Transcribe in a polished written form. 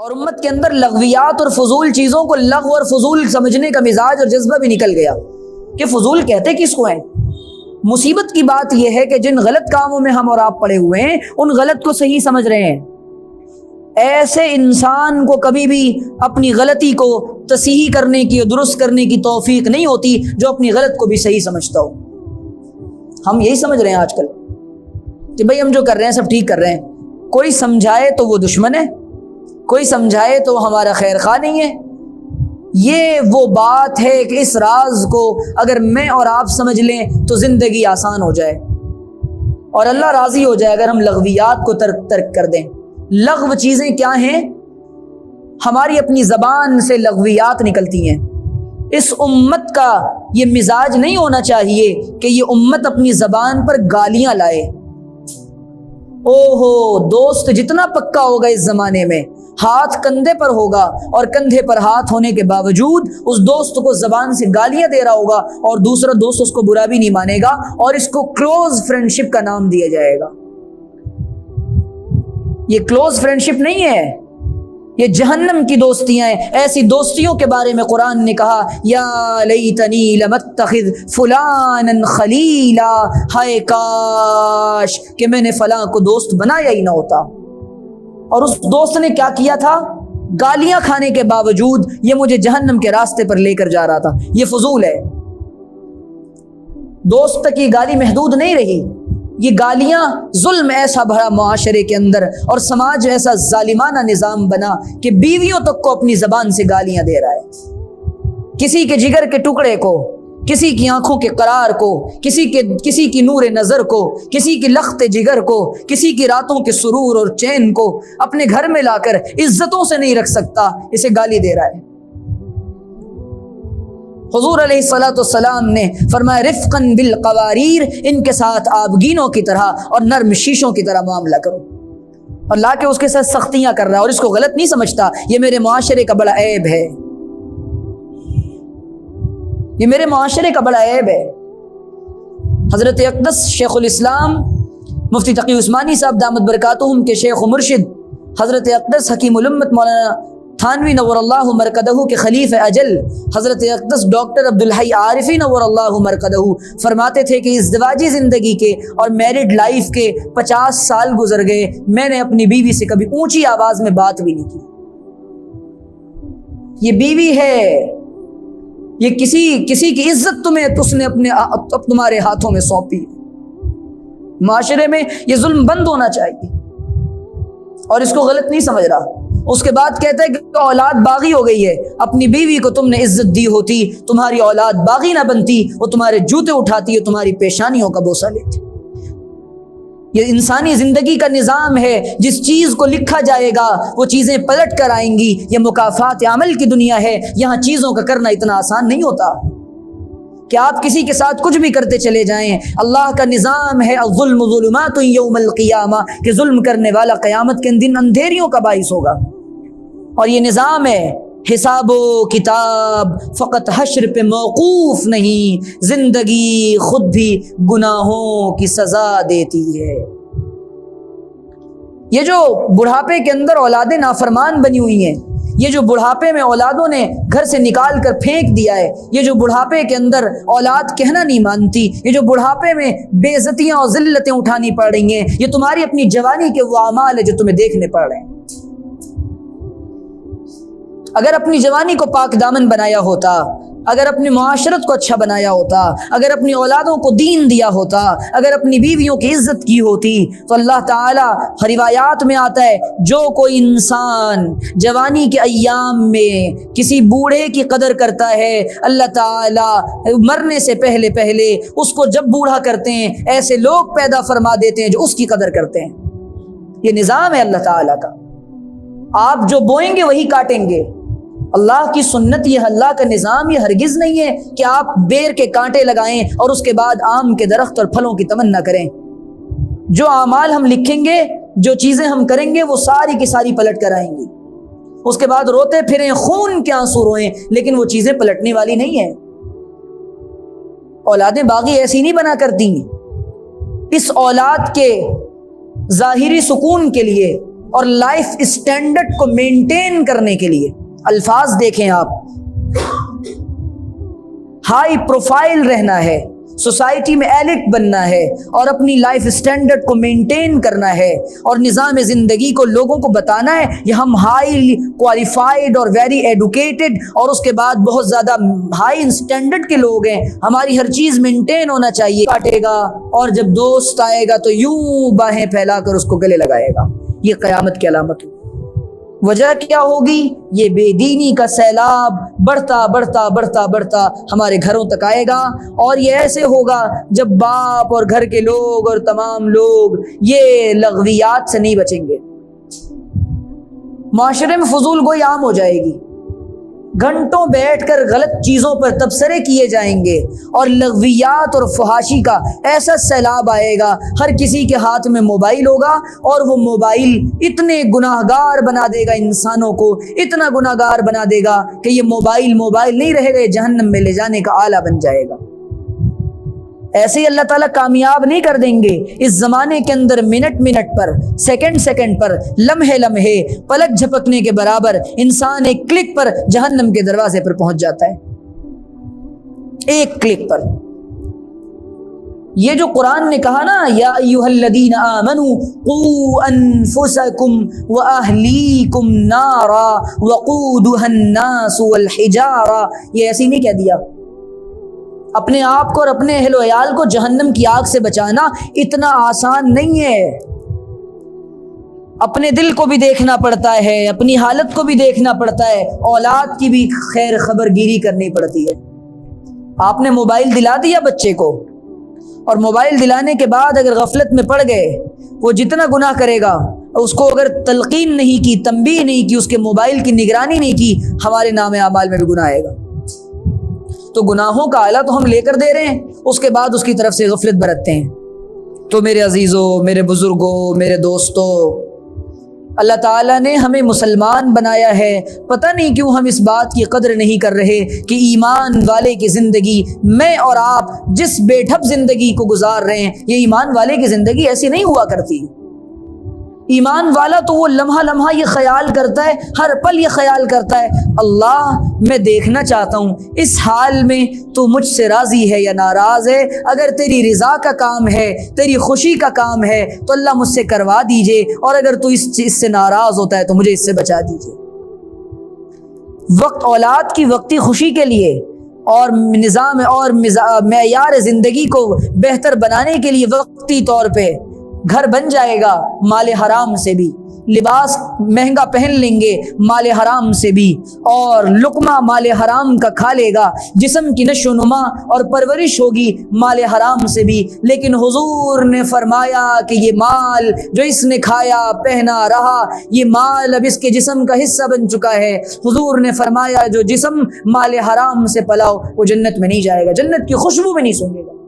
اور امت کے اندر لغویات اور فضول چیزوں کو لغو اور فضول سمجھنے کا مزاج اور جذبہ بھی نکل گیا کہ فضول کہتے کس کو ہیں۔ مصیبت کی بات یہ ہے کہ جن غلط کاموں میں ہم اور آپ پڑے ہوئے ہیں ان غلط کو صحیح سمجھ رہے ہیں۔ ایسے انسان کو کبھی بھی اپنی غلطی کو تصحیح کرنے کی اور درست کرنے کی توفیق نہیں ہوتی جو اپنی غلط کو بھی صحیح سمجھتا ہو۔ ہم یہی سمجھ رہے ہیں آج کل کہ بھئی ہم جو کر رہے ہیں سب ٹھیک کر رہے ہیں، کوئی سمجھائے تو وہ دشمن ہے، کوئی سمجھائے تو وہ ہمارا خیر خواہ نہیں ہے۔ یہ وہ بات ہے کہ اس راز کو اگر میں اور آپ سمجھ لیں تو زندگی آسان ہو جائے اور اللہ راضی ہو جائے اگر ہم لغویات کو ترک کر دیں۔ لغو چیزیں کیا ہیں؟ ہماری اپنی زبان سے لغویات نکلتی ہیں۔ اس امت کا یہ مزاج نہیں ہونا چاہیے کہ یہ امت اپنی زبان پر گالیاں لائے۔ اوہو، دوست جتنا پکا ہوگا اس زمانے میں، ہاتھ کندھے پر ہوگا اور کندھے پر ہاتھ ہونے کے باوجود اس دوست کو زبان سے گالیاں دے رہا ہوگا اور دوسرا دوست اس کو برا بھی نہیں مانے گا اور اس کو کلوز فرینڈشپ کا نام دیا جائے گا۔ یہ کلوز فرینڈشپ نہیں ہے، یہ جہنم کی دوستیاں ہیں۔ ایسی دوستیوں کے بارے میں قرآن نے کہا یا لیتنی لم اتخذ فلانا خلیلا، ہائے کاش کہ میں نے فلاں کو دوست بنایا ہی نہ ہوتا۔ اور اس دوست نے کیا کیا تھا؟ گالیاں کھانے کے باوجود یہ مجھے جہنم کے راستے پر لے کر جا رہا تھا۔ یہ فضول ہے۔ دوست تک یہ گالی محدود نہیں رہی، یہ گالیاں ظلم ایسا بھرا معاشرے کے اندر اور سماج ایسا ظالمانہ نظام بنا کہ بیویوں تک کو اپنی زبان سے گالیاں دے رہا ہے۔ کسی کے جگر کے ٹکڑے کو، کسی کی آنکھوں کے قرار کو، کسی کی نور نظر کو، کسی کی لخت جگر کو، کسی کی راتوں کے سرور اور چین کو اپنے گھر میں لا کر عزتوں سے نہیں رکھ سکتا، اسے گالی دے رہا ہے۔ حضور علیہ الصلوۃ والسلام نے فرمایا رفقاً بالقواریر، ان کے ساتھ آبگینوں کی طرح اور نرم شیشوں کی طرح معاملہ کرو۔ اور لا کے اس کے ساتھ سختیاں کر رہا ہے اور اس کو غلط نہیں سمجھتا۔ یہ میرے معاشرے کا بڑا عیب ہے، یہ میرے معاشرے کا بڑا عیب ہے۔ حضرت اقدس شیخ الاسلام مفتی تقی عثمانی صاحب دامت برکاتہم کے شیخ و مرشد حضرت اقدس حکیم الامت مولانا تھانوی نور اللہ مرکدہ کے خلیفہ اجل حضرت اقدس ڈاکٹر عبدالحی عارفی نور اللہ مرکدہ فرماتے تھے کہ ازدواجی زندگی کے اور میرڈ لائف کے 50 سال گزر گئے، میں نے اپنی بیوی سے کبھی اونچی آواز میں بات بھی نہیں کی۔ یہ بیوی ہے، یہ کسی کی عزت اس نے تمہارے ہاتھوں میں سونپی۔ معاشرے میں یہ ظلم بند ہونا چاہیے اور اس کو غلط نہیں سمجھ رہا۔ اس کے بعد کہتا ہے کہ اولاد باغی ہو گئی ہے، اپنی بیوی کو تم نے عزت دی ہوتی تمہاری اولاد باغی نہ بنتی، وہ تمہارے جوتے اٹھاتی ہے، تمہاری پیشانیوں کا بوسہ لیتی۔ یہ انسانی زندگی کا نظام ہے، جس چیز کو لکھا جائے گا وہ چیزیں پلٹ کر آئیں گی۔ یہ مکافات عمل کی دنیا ہے، یہاں چیزوں کا کرنا اتنا آسان نہیں ہوتا کہ آپ کسی کے ساتھ کچھ بھی کرتے چلے جائیں۔ اللہ کا نظام ہے الظلم ظلمات یوم القیامہ، کہ ظلم کرنے والا قیامت کے دن اندھیریوں کا باعث ہوگا۔ اور یہ نظام ہے حساب و کتاب فقط حشر پہ موقوف نہیں، زندگی خود بھی گناہوں کی سزا دیتی ہے۔ یہ جو بڑھاپے کے اندر اولادیں نافرمان بنی ہوئی ہیں، یہ جو بڑھاپے میں اولادوں نے گھر سے نکال کر پھینک دیا ہے، یہ جو بڑھاپے کے اندر اولاد کہنا نہیں مانتی، یہ جو بڑھاپے میں بے عزتیاں اور ذلتیں اٹھانی پڑ رہی ہیں، یہ تمہاری اپنی جوانی کے وہ اعمال ہیں جو تمہیں دیکھنے پڑ رہے ہیں۔ اگر اپنی جوانی کو پاک دامن بنایا ہوتا، اگر اپنی معاشرت کو اچھا بنایا ہوتا، اگر اپنی اولادوں کو دین دیا ہوتا، اگر اپنی بیویوں کی عزت کی ہوتی تو اللہ تعالیٰ روایات میں آتا ہے جو کوئی انسان جوانی کے ایام میں کسی بوڑھے کی قدر کرتا ہے، اللہ تعالیٰ مرنے سے پہلے اس کو جب بوڑھا کرتے ہیں ایسے لوگ پیدا فرما دیتے ہیں جو اس کی قدر کرتے ہیں۔ یہ نظام ہے اللہ تعالیٰ کا، آپ جو بوئیں گے وہی کاٹیں گے۔ اللہ کی سنت، یہ اللہ کا نظام، یہ ہرگز نہیں ہے کہ آپ بیر کے کانٹے لگائیں اور اس کے بعد آم کے درخت اور پھلوں کی تمنا کریں۔ جو اعمال ہم لکھیں گے، جو چیزیں ہم کریں گے، وہ ساری کی ساری پلٹ کر آئیں گی۔ اس کے بعد روتے پھریں، خون کے آنسو روئیں، لیکن وہ چیزیں پلٹنے والی نہیں ہیں۔ اولادیں باغی ایسی نہیں بنا کرتی۔ اس اولاد کے ظاہری سکون کے لیے اور لائف اسٹینڈرڈ کو مینٹین کرنے کے لیے، الفاظ دیکھیں آپ، ہائی پروفائل رہنا ہے، سوسائٹی میں ایلٹ بننا ہے اور اپنی لائف اسٹینڈرڈ کو مینٹین کرنا ہے اور نظام زندگی کو لوگوں کو بتانا ہے یہ ہم ہائی کوالیفائڈ اور ویری ایڈوکیٹڈ اور اس کے بعد بہت زیادہ ہائی اسٹینڈرڈ کے لوگ ہیں، ہماری ہر چیز مینٹین ہونا چاہیے، کاٹے گا اور جب دوست آئے گا تو یوں باہیں پھیلا کر اس کو گلے لگائے گا، یہ قیامت کی علامت ہوگی۔ وجہ کیا ہوگی؟ یہ بے دینی کا سیلاب بڑھتا بڑھتا بڑھتا بڑھتا ہمارے گھروں تک آئے گا، اور یہ ایسے ہوگا جب باپ اور گھر کے لوگ اور تمام لوگ یہ لغویات سے نہیں بچیں گے، معاشرے میں فضول گوئی عام ہو جائے گی، گھنٹوں بیٹھ کر غلط چیزوں پر تبصرے کیے جائیں گے اور لغویات اور فحاشی کا ایسا سیلاب آئے گا، ہر کسی کے ہاتھ میں موبائل ہوگا اور وہ موبائل اتنے گناہگار بنا دے گا انسانوں کو، اتنا گناہگار بنا دے گا کہ یہ موبائل نہیں رہے گا، یہ جہنم میں لے جانے کا آلہ بن جائے گا۔ ایسے ہی اللہ تعالیٰ کامیاب نہیں کر دیں گے، اس زمانے کے اندر منٹ پر، سیکنڈ پر، لمحے پلک جھپکنے کے برابر انسان ایک کلک پر جہنم کے دروازے پر پہنچ جاتا ہے، ایک کلک پر۔ یہ جو قرآن نے کہا نا، یا ایھا الذین آمنوا قوا انفسکم واہلیکم نارا وقودھا الناس والحجارہ، یہ ایسے ہی نہیں کہہ دیا، اپنے آپ کو اور اپنے اہل و عیال کو جہنم کی آگ سے بچانا اتنا آسان نہیں ہے، اپنے دل کو بھی دیکھنا پڑتا ہے، اپنی حالت کو بھی دیکھنا پڑتا ہے، اولاد کی بھی خیر خبر گیری کرنی پڑتی ہے۔ آپ نے موبائل دلا دیا بچے کو، اور موبائل دلانے کے بعد اگر غفلت میں پڑ گئے، وہ جتنا گناہ کرے گا، اس کو اگر تلقین نہیں کی، تنبیہ نہیں کی، اس کے موبائل کی نگرانی نہیں کی، ہمارے نام اعمال میں بھی گناہ آئے گا۔ تو گناہوں کا آلہ تو ہم لے کر دے رہے ہیں، اس کے بعد اس کی طرف سے غفلت برتتے ہیں۔ تو میرے عزیزوں، میرے بزرگوں، میرے دوستوں، اللہ تعالیٰ نے ہمیں مسلمان بنایا ہے، پتہ نہیں کیوں ہم اس بات کی قدر نہیں کر رہے کہ ایمان والے کی زندگی، میں اور آپ جس بے ڈھب زندگی کو گزار رہے ہیں، یہ ایمان والے کی زندگی ایسی نہیں ہوا کرتی۔ ایمان والا تو وہ لمحہ لمحہ یہ خیال کرتا ہے، ہر پل یہ خیال کرتا ہے، اللہ میں دیکھنا چاہتا ہوں اس حال میں تو مجھ سے راضی ہے یا ناراض ہے، اگر تیری رضا کا کام ہے، تیری خوشی کا کام ہے تو اللہ مجھ سے کروا دیجئے، اور اگر تو اس چیز سے ناراض ہوتا ہے تو مجھے اس سے بچا دیجئے۔ وقت اولاد کی وقتی خوشی کے لیے اور نظام اور معیار زندگی کو بہتر بنانے کے لیے وقتی طور پہ گھر بن جائے گا مال حرام سے بھی، لباس مہنگا پہن لیں گے مال حرام سے بھی، اور لقمہ مال حرام کا کھا لے گا، جسم کی نشو و نما اور پرورش ہوگی مال حرام سے بھی، لیکن حضور نے فرمایا کہ یہ مال جو اس نے کھایا پہنا رہا، یہ مال اب اس کے جسم کا حصہ بن چکا ہے۔ حضور نے فرمایا جو جسم مال حرام سے پلاؤ وہ جنت میں نہیں جائے گا، جنت کی خوشبو میں نہیں سونگے گا۔